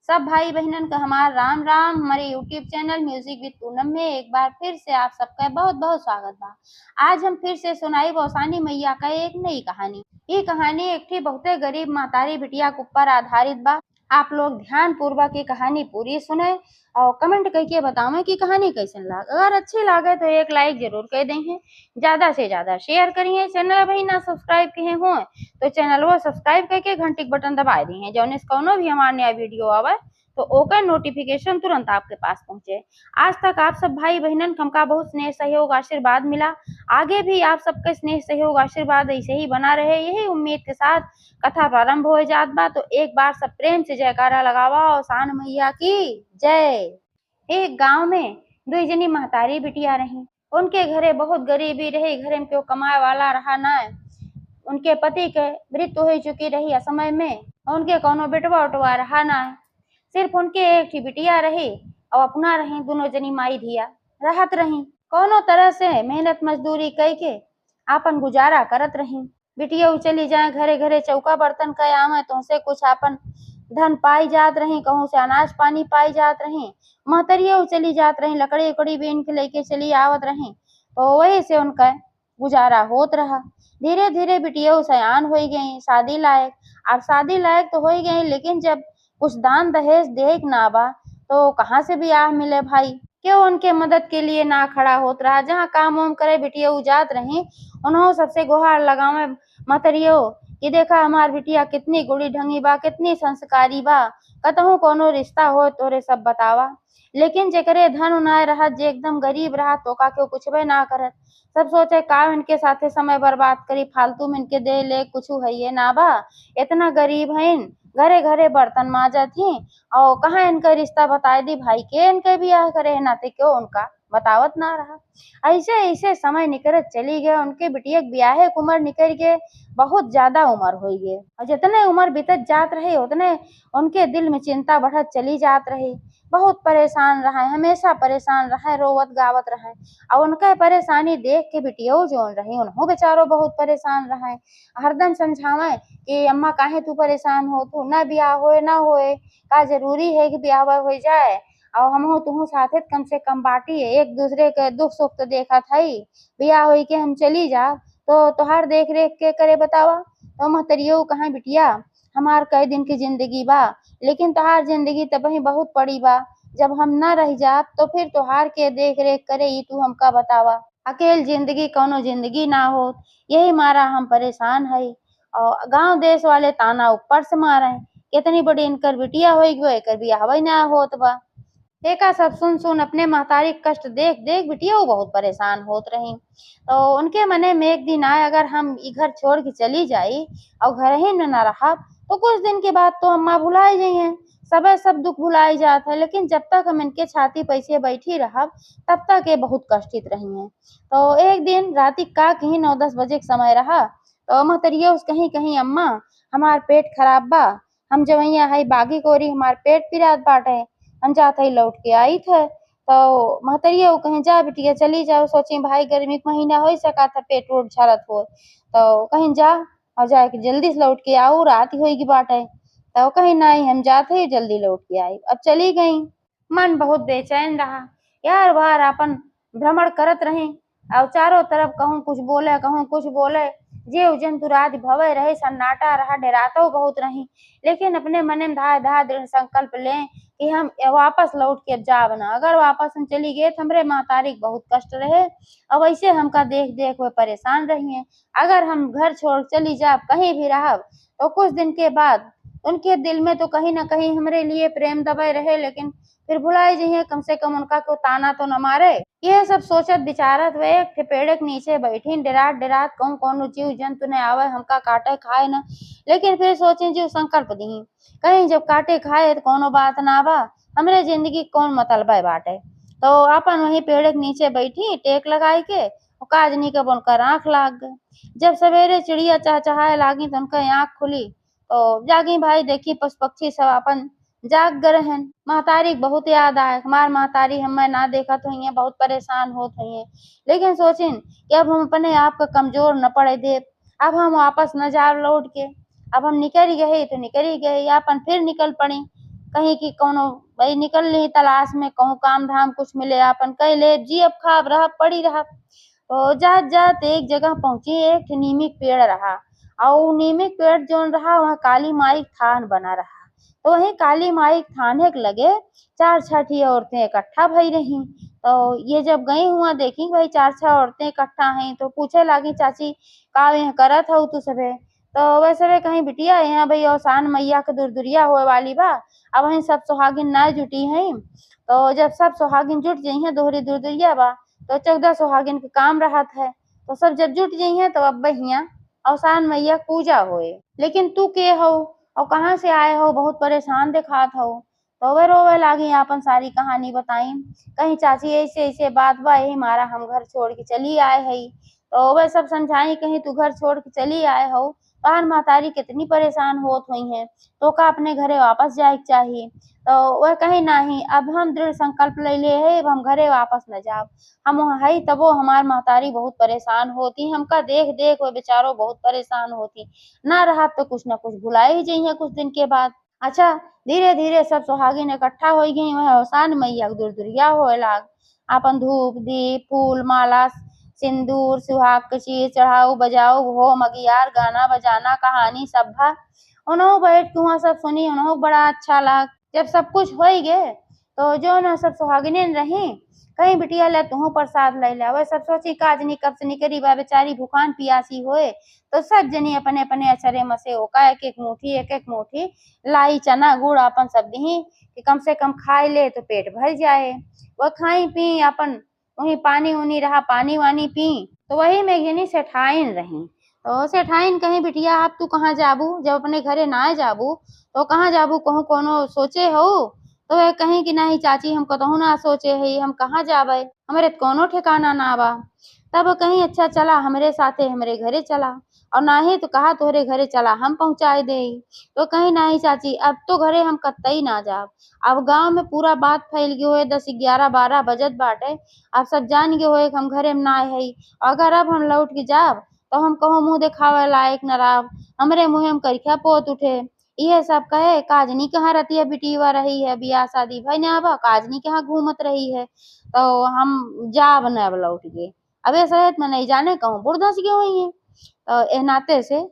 सब भाई बहनन का हमार राम राम। हमारे YouTube channel music with Poonam में एक बार फिर से आप सबका बहुत बहुत स्वागत बा। आज हम फिर से सुनाई बौसानी मैया का एक नई कहानी। ये कहानी एक थी बहुते गरीब महतारी बिटिया के ऊपर आधारित बा। आप लोग ध्यान पूर्वक ये कहानी पूरी सुने और कमेंट करके बतावें कि कहानी कैसन लगा। अगर अच्छी लगे तो एक लाइक जरूर कर देंगे, ज्यादा से ज्यादा शेयर करिए। चैनल अभी ना सब्सक्राइब किए हो तो चैनल वो सब्सक्राइब करके घंटी के बटन दबा दी है, जौन कौनो भी हमारा नया वीडियो आवे तो ओकर नोटिफिकेशन तुरंत आपके पास पहुंचे। आज तक आप सब भाई बहनन हमका बहुत स्नेह सहयोग आशीर्वाद मिला। आगे भी आप सबके स्नेह सहयोग आशीर्वाद ऐसे ही बना रहे, यही उम्मीद के साथ कथा प्रारंभ हो जात बा। तो एक बार सब प्रेम से जयकारा लगावा और सान मैया की जय। एक गांव में दुई जनी महतारी बिटिया रही। उनके घरे बहुत गरीबी रही, घरे में क्यों कमाए वाला रहा ना। उनके पति के मृत्यु हो चुकी रही असमय में, उनके कोनो बेटवा उटवा रहा ना। सिर्फ उनके एक ही बिटिया रही और अपना रही, दोनों जनी माई धिया रहत रही। कोनो तरह से मेहनत मजदूरी करके आपन गुजारा करत रही। बिटिया चली जाए घरे घरे चौका बर्तन कय आवे तो से कुछ आपन धन पाई जात रही, कहूँ से अनाज पानी पाई जात रही। महतरिया चली जात रही, लकड़ी उकड़ी बीन के लेके चली आवत रही, तो वही से उनका गुजारा होत रहा। धीरे धीरे बिटिया सयान हो गई, शादी लायक। अब शादी लायक तो हो गई, लेकिन जब कुछ दान दहेज देख ना बा तो कहाँ से ब्याह मिले भाई। क्यों उनके मदद के लिए ना खड़ा होत रहा। जहाँ काम वाम करे बिटिया जात रही, उन्होंने सबसे गुहार लगावे महतरियो कि देखा हमार बिटिया कितनी गुड़ी ढंगी बा, कितनी संस्कारी बा, कतहु कोनो रिश्ता हो तोरे सब बतावा। लेकिन जेकरे धन उनाय रहा, जे एकदम गरीब रहा तो का क्यों पूछबे ना करत। सब सोचे का इनके साथे समय बर्बाद करी, फालतू में इनके दे ले कुछ है ये ना बा। इतना गरीब है, घरे घरे बर्तन माजत ही और कहाँ इनका रिश्ता बताए दी भाई के इनके ब्याह करे नाते क्यों उनका बतावत ना रहा। ऐसे ऐसे समय निकलत चली गए, उनके बिटिया ब्याहे की उम्र निकल गए, बहुत ज्यादा उम्र हो गई। और जितने उम्र बीतत जात रही उतने उनके दिल में चिंता बढ़त चली जात रही। बहुत परेशान रहा, हमेशा परेशान रहा, रोवत गावत रहा। और उनका परेशानी देख के बिटिया जोन रही उन्हों बेचारो बहुत परेशान रहा। हरदम समझावे कि अम्मा काहे तू परेशान हो, तू ना ब्याह होए ना होए, का जरूरी है कि ब्याह हो जाए। और हम तुहू साथे कम से कम बाटी है, एक दूसरे के दुख सुख तो देखा था ही, ब्याह हो के हम चली जा तो तुहार देख रेख के करे बतावा। तो महतरियो कहाँ बिटिया हमार कई दिन की जिंदगी बा, लेकिन तुहार जिंदगी तबही बहुत पड़ी बा। जब हम न रह जा तो फिर तुहार के देख रेख करे ई तू हमका बतावा। अकेल जिंदगी कोनो जिंदगी ना हो, यही मारा हम परेशान है। और गांव देश वाले ताना ऊपर से मारे, कितनी बड़ी इनकर बिटिया हो गई एकर बियाह ना होत बा। देखा सब सुन सुन अपने महतारी कष्ट देख देख बिटिया बहुत परेशान होत रही। तो उनके मने में एक दिन आए, अगर हम घर छोड़ के चली जाई और घर ही न रहा तो कुछ दिन के बाद तो अम्मा भुलाई जाइए, सब दुख भुलाई जात है। लेकिन जब तक हम इनके छाती पैसे बैठी रहा तब तक ये बहुत कष्टित रही हैं। तो एक दिन राति का कहीं 9-10 बजे का समय रहा, तो महतरिया उस कहीं कहीं अम्मा हमार पेट खराब बा, हम जवैया है बागी कोरी हमार पेट पिरात बाटे, हम जाते ही लौट के आई थे। तो महतरिया कहीं जा बिटिया चली जाओ, सोची भाई गर्मी का महीना हो सका था पेट वोट झरत हो तो कहीं जा और जाके जल्दी से लौट के आओ, रात ही होगी बाटे। तो कहीं नहीं हम जाते ही जल्दी लौट के आई, अब चली गई। मन बहुत बेचैन रहा, यार बार अपन भ्रमण करत रहे और चारों तरफ कहूँ कुछ बोले कहूँ कुछ बोले, जीव जंतु रात भवे रहे, सन्नाटा रहा, डरातो बहुत रही। लेकिन अपने मन में धा धा दृढ़ संकल्प लें कि हम वापस लौट के जाब ना। अगर वापस हम चली गए तो हमरे महतारी बहुत कष्ट रहे और वैसे हमका देख देख वो परेशान रही है। अगर हम घर छोड़ चली जाब कहीं भी रहब तो कुछ दिन के बाद उनके दिल में तो कहीं ना कहीं हमरे लिए प्रेम दबे रहे, लेकिन फिर भुलाई जाइए, कम से कम उनका को ताना तो न मारे। यह सब सोचत विचारत वे एक पेड़ के नीचे बैठी डरात डरात कहूँ कौन जीव जंतु ने आवे हमका काटे खाए न। लेकिन फिर सोचे जीव संकल्प दी कहीं जब काटे खाए तो कोनो बात ना बा, हमरे जिंदगी कौन मतलब है बाटे। तो अपन वही पेड़ के नीचे बैठी टेक लगाई के काजनी कब उनका आँख लाग गए। जब सवेरे चिड़िया चहचहाए लागी तो उनका आँख खुली तो जागी भाई देखी पशु पक्षी सब अपन जाग गए हैं। महतारी बहुत याद आए, हमार महतारी हमें ना देखा तो हुई बहुत परेशान होत हुई। लेकिन सोचिन कि अब हम अपने आप को कमजोर न पड़े दे, अब हम वापस न जा लौट के, अब हम निकल गए तो निकल ही गए, अपन फिर निकल पड़ी। कहीं की कोनो भाई निकल ली तलाश में, कहूँ काम धाम कुछ मिले आपन कह ले, जियब खाब रहब पड़ी रहब। तो जात जात एक जगह पहुंची, एक ठे नीमी के पेड़ रहा, और उ नीमी के पेड़ जौन रहा वहाँ काली माई के थान बना रहा। तो वहीं काली माई के थाने के लगे 4-6 औरतें इकट्ठा भई रहीं। तो ये जब गई हुआ देखी भाई 4-6 औरतें इकट्ठा हैं, तो पूछे लागी, चाची का यहाँ करत हऊ तू सबे? तो वह सबे कहीं बिटिया यहाँ भाई औसान मैया के दुरदुरिया होए वाली बा, अब वहीं सब सोहागिन ना जुटी हैं। तो जब सब सोहागिन जुट जई हैं, दोहरी दुरदुरिया बा, तो 14 सुहागिन के काम रहत है। तो सब जब जुट गई हैं तो अब हियाँ औसान मैया के पूजा होए। लेकिन तू के हो और कहाँ से आए हो, बहुत परेशान दिखात हो। तो वे रोवे लागी, आपन सारी कहानी बताई। कहीं चाची ऐसे ऐसे बात बा, यही मारा हम घर छोड़ के चली आए हई। तो वे सब समझाई, कहीं तू घर छोड़ के चली आए हो, तोहार महतारी कितनी परेशान होत हुई हैं, तो का अपने घरे वापस जाए के चाहिए। तो वह कही नाही, अब हम दृढ़ संकल्प लैले है, अब हम घरे वापस न जाब। हम वहाँ हई तबो हमार महतारी बहुत परेशान होती, हमका देख देख वो बेचारो बहुत परेशान होती। ना रहत तो कुछ न कुछ भुला ही जइहे कुछ दिन के बाद। अच्छा, धीरे धीरे सब सोहागिन इकट्ठा हो गई, वह औसान मैया के दुरदुरिया होए लाग। आपन धूप दीप फूल माला सिंदूर सुहाग के चीज चढ़ाऊ बजाऊ हो मगियार गाना बजाना कहानी सभा उन्हों बैठ के वहाँ सब सुनी, उन्हों बड़ा अच्छा लाग। जब सब कुछ हो ही गए तो जो न सब सुहागिनें रही, कहीं बिटिया ले तुहू प्रसाद ले ला। वह सब सोची काजनी कब से निकली बा, बेचारी भूखान पियासी होए। तो सब जनी अपने अपने अचरे मसे ओका एक एक मुठी लाई चना गुड़ अपन सब दी कि कम से कम खाए ले तो पेट भर जाए। वह खाई पी अपन वहीं पानी उनी रहा, पानी वानी पी। तो वही में जनी सेठाइन रही। तो सेठाइन कहीं बिटिया आप तू कहाँ जाबू, जब अपने घरे ना जाबू तो कहाँ जाबू, कहूँ कोनो सोचे हो? तो वह कहीं कि नहीं चाची, हम कतहु ना सोचे है, हम कहाँ जाबे, हमरे तो कोनो ठिकाना ना बा। तब कहीं अच्छा चला हमरे साथे हमरे घरे चला, और नाही तो कहा तोहरे घरे चला हम पहुँचाए देई। तो कहीं नहीं चाची, अब तो घरे हम कतई ना जाब। अब गाँव में पूरा बात फैल गयो है, 10 11 12 बजत बाटे। अब सब जान गयो है कि हम घरे में ना हई। अगर अब हम लौट के जाब तो हम कहूँ मुँह दिखावे लायक न रहब, हमरे मुँहे में करिखा पोत उठे। ये सब कहे काजनी कहाँ रतिया बिटिया रही है, बियाह शादी भई ना बा, काजनी कहाँ घूमत रही है। तो हम जाब न अब लौट के, अब ए सहित में नहीं जाने कहूँ बुढ़ धस गए हुई है। तो एह नाते से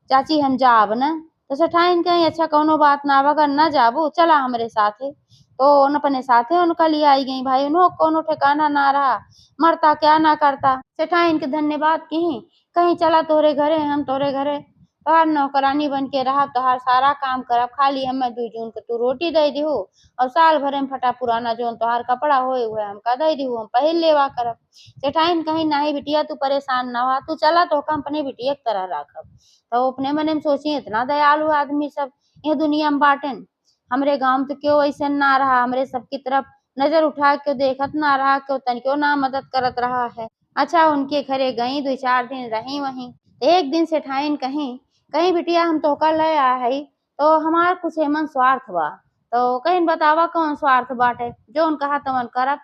चाची हम जाब न। तो सेठाइन कहीं अच्छा कौनो बात ना बा, अगर न जाबू चला हमरे साथे। तो उन अपने साथे उनका लिए आई गई, भाई उन्हों कोनो ठिकाना ना रहा, मरता क्या ना करता। सेठाइन के धन्यवाद कहीं, कहीं चला तोहरे घरे, हम तोहरे घरे तोहार नौकरानी बन के रहब, तोहार सारा काम करब, खाली हमें 2 जून के तू रोटी दे दिहू, और साल भरे में फटा पुराना जौन तोहार कपड़ा होए उहे हमका दे दिहू, हम पहिन लेवा करब। सेठाइन कहीं नाही बिटिया तू परेशान ना हो, तू चला तोहका हम अपने बिटिया के तरह राखब। तो अपने मने में सोची इतना दयालु आदमी सब ये दुनिया में बाटेन। हमरे गाँव में तो क्यों ऐसे ना रहा, हमरे सबकी तरफ नजर उठा के देखत ना रहा, क्यों तनिको ना मदद करत रहा है। अच्छा उनके घरे गई, 2 4 दिन रही वहीं। एक दिन सेठाइन कहीं, कहीं बिटिया हम तोहका ले आ हई, तो हमार कुछ एमन स्वार्थ बा। तो कहीं बतावा कौन स्वार्थ बाटे, जौन कहा तवन करब।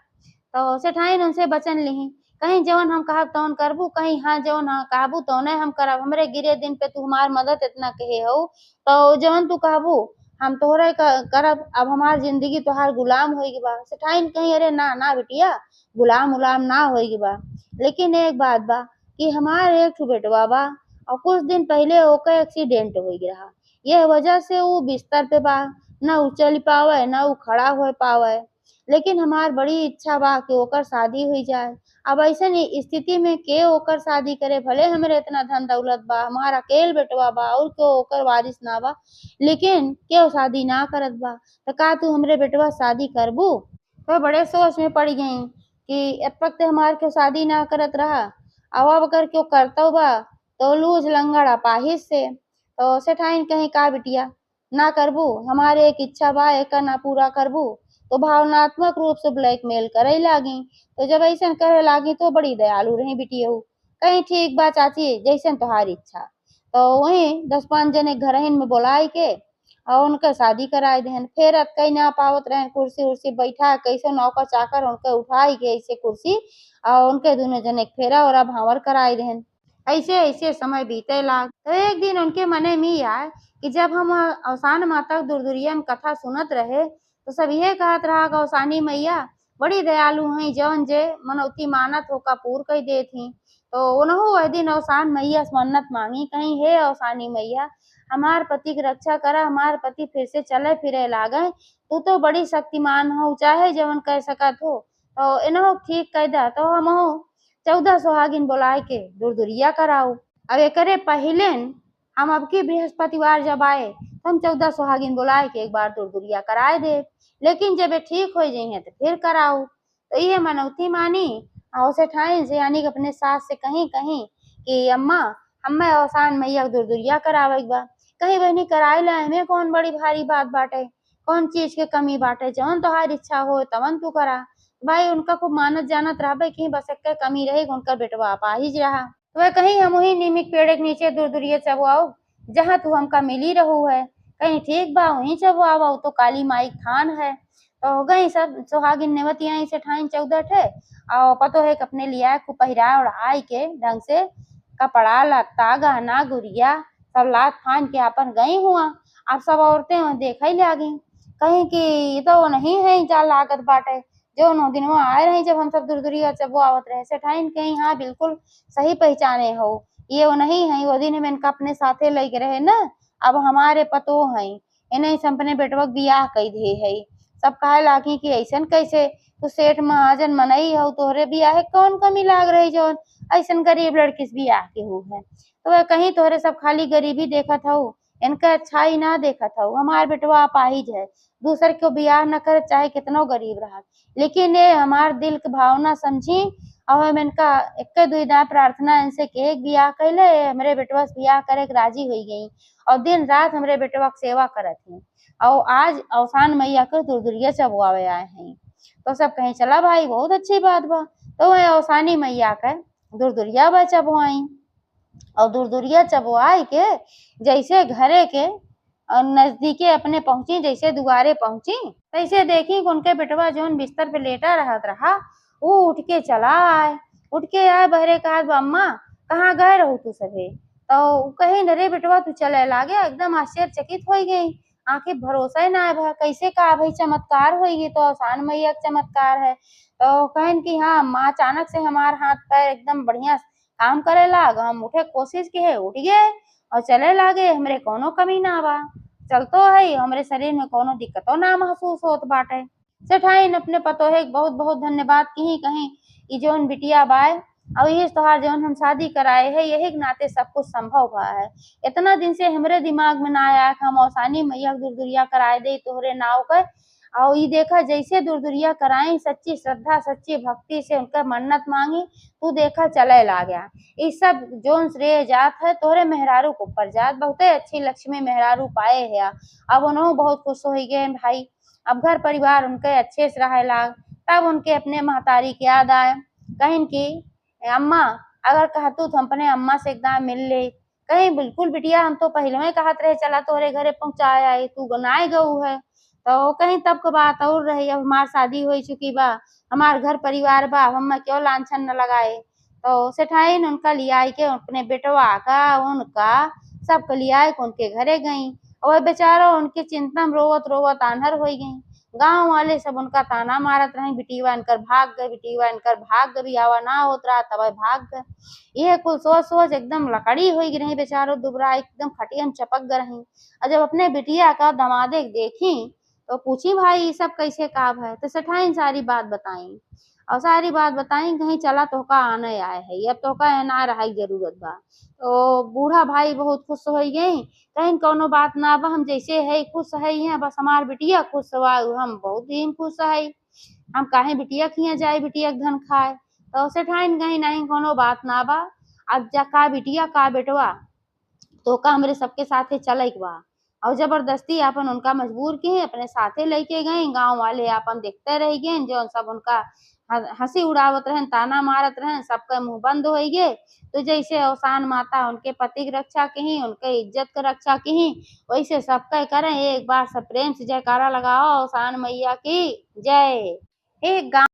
तो सेठाइन उनसे वचन लिही, कहीं जौन हम कहब तौन करबू, कहीं हाँ जौन हाँ कहबू तौने हम करब। हमरे गिरे दिन पे तू हमार मदद इतना कहे हऊ, तो जौन तू कहबू हम तोहरे करब। अब हमार जिंदगी तोहार गुलाम होई बा। सेठाइन कहीं अरे ना ना बिटिया, गुलाम उलाम ना होई बा। लेकिन एक बात बा कि हमार एक ठो बेटवा बा, और कुछ दिन पहले ओकर एक्सीडेंट हो रहा। यह वजह से वो बिस्तर पे बा, न उ चल पावे न उ खड़ा हो पावे। लेकिन हमार बड़ी इच्छा बा कि ओकर शादी हुई जाए। अब ऐसन स्थिति में के ओकर शादी करे, भले हमरे इतना धन दौलत बा, हमार अकेल बेटवा बा और क्यों ओकर वारिस ना बा, लेकिन क्यों शादी ना करत बा। तो का तू हमरे बेटवा शादी करबू? तो बड़े सोच में पड़ गई कि अब तक तो हमार क्यों शादी ना करत रहा, अब अगर क्यों करतो बा तो लूज लंगड़ अपाहिज से। तो सेठाइन कहीं का बिटिया ना करबू, हमारे एक इच्छा बा एकर ना पूरा करबू, तो भावनात्मक रूप से ब्लैकमेल करे लागी। तो जब ऐसन करे लागी तो बड़ी दयालु रही बिटिया, कहीं ठीक बा चाची जैसन तोहार इच्छा। तो वहीं 10 5 जने घरहिन में बुलाई के और उनके शादी कराए देहन। फिर अब कहीं ना पावत रहन, कुर्सी उर्सी बैठा कैसे नौकर चाकर उनके उठाई के ऐसे कुर्सी, और उनके दोनों जने के फेरा और भावर कराए देहन। ऐसे ऐसे समय बीते लाग। तो एक दिन उनके मने में आए कि जब हम अवसान माता दुर्दुरिया में कथा सुनत रहे तो सब ये कहत रहा गौसानी मैया बड़ी दयालु हैं, जौन जे मनौती मानत होका पूर कई दे थी। तो उन्हों वह दिन अवसान मैया से मन्नत मांगी, कहीं हे अवसानी मैया हमार पति की रक्षा करा, हमार पति फिर से चले फिरे लागे, तू तो बड़ी शक्तिमान हो, चाहे जवन कह सकत हो तो इन्हों ठीक कह दा। तो हम 14 सुहागिन बुलाए के दुर्दुरिया कराऊ। अब एकरे पहिले हम अब की बृहस्पतिवार जब आए तो हम 14 सुहागिन बुलाए के एक बार दुर्दुरिया कराए दे, लेकिन जब ये ठीक हो जाइए तो फिर कराऊ। तो ये मनौती मानी और उसे ठाई से यानी कि अपने सास से कहीं कहीं कि अम्मा हमें अवसान मैया दुर्दुरिया करावे बा। कहीं बहनी कराई ला, हमें कौन बड़ी भारी बात बाटे, कौन चीज के कमी बाटे, जौन तोहार इच्छा हो तवन तू करा। भाई उनका खूब मानत जानत रहा कि बस एक कमी रही उनका बेटवा पाहिज रहा। तो वह कहीं हम वही नीमिक पेड़ के नीचे दुर्दुरिया चबुआऊ जहाँ तू हमका मिली रहू है, कहीं ठीक बा वहीं चबुआवा, तो काली माई थान है। तो हो गई सब सुहागिन नेवतियाई से ठाइन 14 ठे और पतो है कि अपने लिया खूब पहिरा ओढ़ाई के ढंग से कपड़ा लत्ता गहना गुड़िया सब लात फान के अपन गई हुआ। अब सब औरतें वहाँ देखा ही लागी, कहीं कि ये तो नहीं है जा लागत बाटे जो 9 दिन वहाँ आए रहे जब हम सब दुर्दुरिया चबुआवत रहे से ठाइन कहीं हाँ बिल्कुल सही पहचाने हो, ये वो नहीं है वो दिन में इनका अपने साथे लेके रहे ना, अब हमारे पतो हैं इन्हें अपने बेटवा बियाह कई दे है। सब कहे लागी कि ऐसन कैसे तू सेठ महाजन मनई हो, तोहरे बियाह कौन कमी लाग रही जौन ऐसन गरीब लड़की से बियाह के हो है। तो वह कहीं तोहरे सब खाली गरीबी देखत हो, इनका अच्छाई ना देखत हो, हमार बेटवा अपाहिज है, दूसर को बियाह न करे चाहे कितनो गरीब रहा, लेकिन ये हमार दिल की भावना समझी और हम इनका एक दुई दा प्रार्थना इनसे के बियाह कैले हमरे बेटवा से बियाह करे के राजी हुई गई और दिन रात हमरे बेटवा की सेवा करत हैं और आज अवसान मैया के दुर्दुरिया चबुआवे आए हैं। तो सब कहीं चला भाई बहुत अच्छी बात बा। तो वह अवसानी मैया के दुर्दुरिया बा चबुआई और दुर्दुरिया चबुआई के जैसे घरे के नजदीके अपने पहुंची, जैसे दुआरे पहुंची तैसे देखी कि उनके बेटवा जोन बिस्तर पे लेटा रहत रहा वो उठ के चला आए, उठ के आए बहरे कहा अम्मा कहाँ गए रहो तू सभे। तो कहे नरे बेटवा तू चले लागे, एकदम आश्चर्यचकित हो गई, आंखें भरोसा ही ना है कैसे कहा भाई चमत्कार हो गई, तो आसान मैया चमत्कार है। तो कहन कि हाँ अम्मा अचानक से हमार हाथ पैर एकदम बढ़िया काम करे लाग, हम उठे कोशिश की है उठ गए और चले लागे, हमरे कोनो कमी ना बा, चलतो है हमरे शरीर में कोनो दिक्कतों ना महसूस होत बाटे। सेठाइन अपने पतो है बहुत बहुत धन्यवाद कहीं कहीं ई जोन बिटिया बाय और ये तोहार जौन हम शादी कराए है यही के नाते सब कुछ संभव हुआ है। इतना दिन से हमरे दिमाग में ना आया कि हम अवसानी मैया दुर्दुरिया कराए दे तोहरे नाव के और ये देखा जैसे दुर्दुरिया कराई सच्ची श्रद्धा सच्ची भक्ति से उनका मन्नत मांगी, तू देखा चले ला गया। ये सब जोन श्रेय जात है तोहरे मेहरारू को ऊपर जात, बहुत अच्छी लक्ष्मी मेहरारू पाए है। अब उन्होंने बहुत खुश हो गए भाई, अब घर परिवार उनके अच्छे से रहे लाग। तब उनके अपने महतारी की याद आए, कहीं की अम्मा अगर कहतू तो हम अपने अम्मा से एकदम मिल ले, कहीं बिल्कुल बिटिया हम तो पहले में कहत रहे चला तोहरे घरे पहुंचाया है तू गनाए गऊ है। तो कहीं तब के बात और रही, अब हमार शादी हो चुकी बा, हमार घर परिवार बा, हम क्यों लांछन न लगाए। तो सेठाइन उनका लिया के अपने बेटवा का उनका सबके लिया के उनके घरे गई और बेचारा उनके चिंता में रोवत रोवत आन्हर हो गई। गांव वाले सब उनका ताना मारत रहे बिटिवा इनकर भाग गए, बिटिवा इनकर भाग गए, बियावा ना होत रहा तब भाग गए। ये कुल सोच सोच एकदम लकड़ी हो रही बेचारो दुबरा एकदम खटियन चपक गए रही और जब अपने बिटिया का दमादे देखी तो पूछी भाई ये सब कैसे काब है, तो सेठाइन सारी बात बताई और सारी बात बताई कहीं चला तोहका आने आए है अब तोहका ना रहा जरूरत बा। तो बूढ़ा भाई बहुत खुश हो गई, कहीं कोनो बात ना बा हम जैसे है खुश है यहाँ बस हमार बिटिया खुश हुआ हम बहुत ही खुश है, हम काहे बिटिया के यहाँ जाए बिटिया के धन खाए। तो सेठाइन कहीं नहीं कोनो बात ना बा, अब जा का बिटिया का बेटवा तो का हमरे सबके साथे चले के बा और जबरदस्ती अपन उनका मजबूर किए अपने साथे लेके गए। गांव वाले अपन देखते रह गए जो सब उनका हंसी उड़ावत रहन ताना मारत रहन, सबका मुंह बंद हो गए। तो जैसे अवसान माता उनके पति की रक्षा की उनके इज्जत की रक्षा की वैसे सबका करें एक बार सब प्रेम से जयकारा लगाओ अवसान मैया की जय। एक गाँव